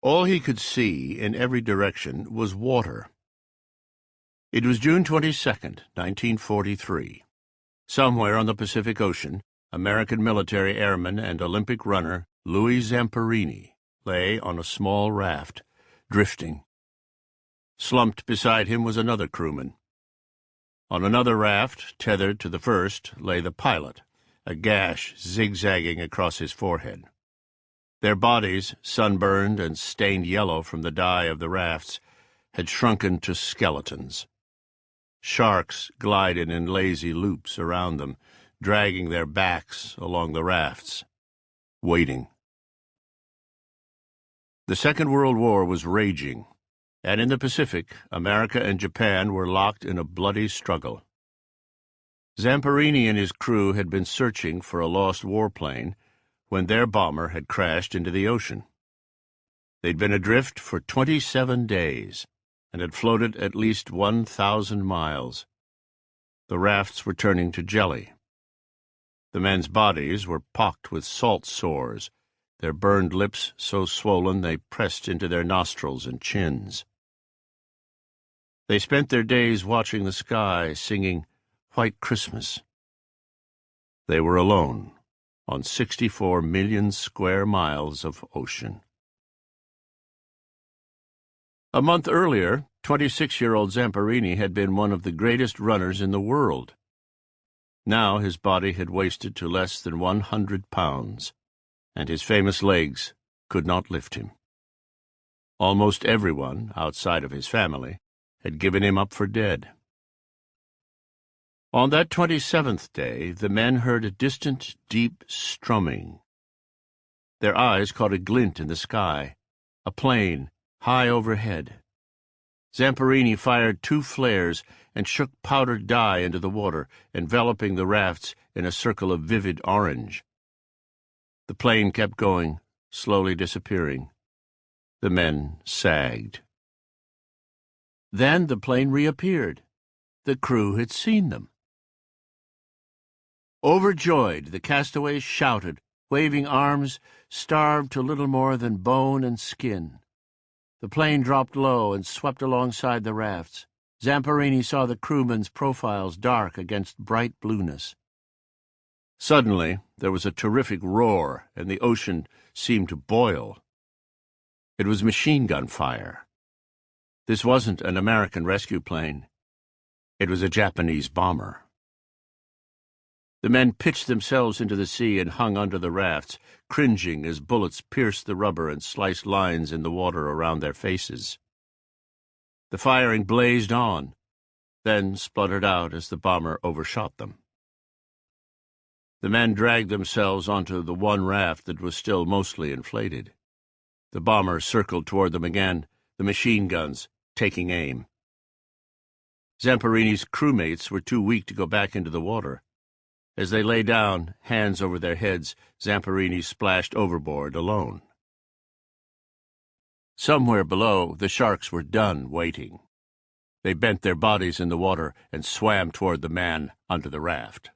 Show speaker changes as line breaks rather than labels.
All he could see in every direction was water. It was June 22nd, 1943. Somewhere on the Pacific Ocean, American military airman and Olympic runner Louis Zamperini lay on a small raft, drifting. Slumped beside him was another crewman. On another raft, tethered to the first, lay the pilot, a gash zigzagging across his forehead. Their bodies, sunburned and stained yellow from the dye of the rafts, had shrunken to skeletons. Sharks glided in lazy loops around them, dragging their backs along the rafts, waiting. The Second World War was raging, and in the Pacific, America and Japan were locked in a bloody struggle. Zamperini and his crew had been searching for a lost warplane when their bomber had crashed into the ocean. They'd been adrift for 27 days and had floated at least 1,000 miles. The rafts were turning to jelly. The men's bodies were pocked with salt sores, their burned lips so swollen they pressed into their nostrils and chins. They spent their days watching the sky, singing White Christmas. They were alone on 64 million square miles of ocean. A month earlier, 26-year-old Zamperini had been one of the greatest runners in the world. Now his body had wasted to less than 100 pounds, and his famous legs could not lift him. Almost everyone, outside of his family, had given him up for dead. On that 27th day, the men heard a distant, deep strumming. Their eyes caught a glint in the sky, a plane high overhead. Zamperini fired 2 flares and shook powdered dye into the water, enveloping the rafts in a circle of vivid orange. The plane kept going, slowly disappearing. The men sagged. Then the plane reappeared. The crew had seen them. Overjoyed, the castaways shouted, waving arms, starved to little more than bone and skin. The plane dropped low and swept alongside the rafts. Zamperini saw the crewmen's profiles dark against bright blueness. Suddenly, there was a terrific roar, and the ocean seemed to boil. It was machine gun fire. This wasn't an American rescue plane. It was a Japanese bomber. The men pitched themselves into the sea and hung under the rafts, cringing as bullets pierced the rubber and sliced lines in the water around their faces. The firing blazed on, then spluttered out as the bomber overshot them. The men dragged themselves onto the one raft that was still mostly inflated. The bomber circled toward them again, the machine guns taking aim. Zamperini's crewmates were too weak to go back into the water. As they lay down, hands over their heads, Zamperini splashed overboard alone. Somewhere below, the sharks were done waiting. They bent their bodies in the water and swam toward the man under the raft.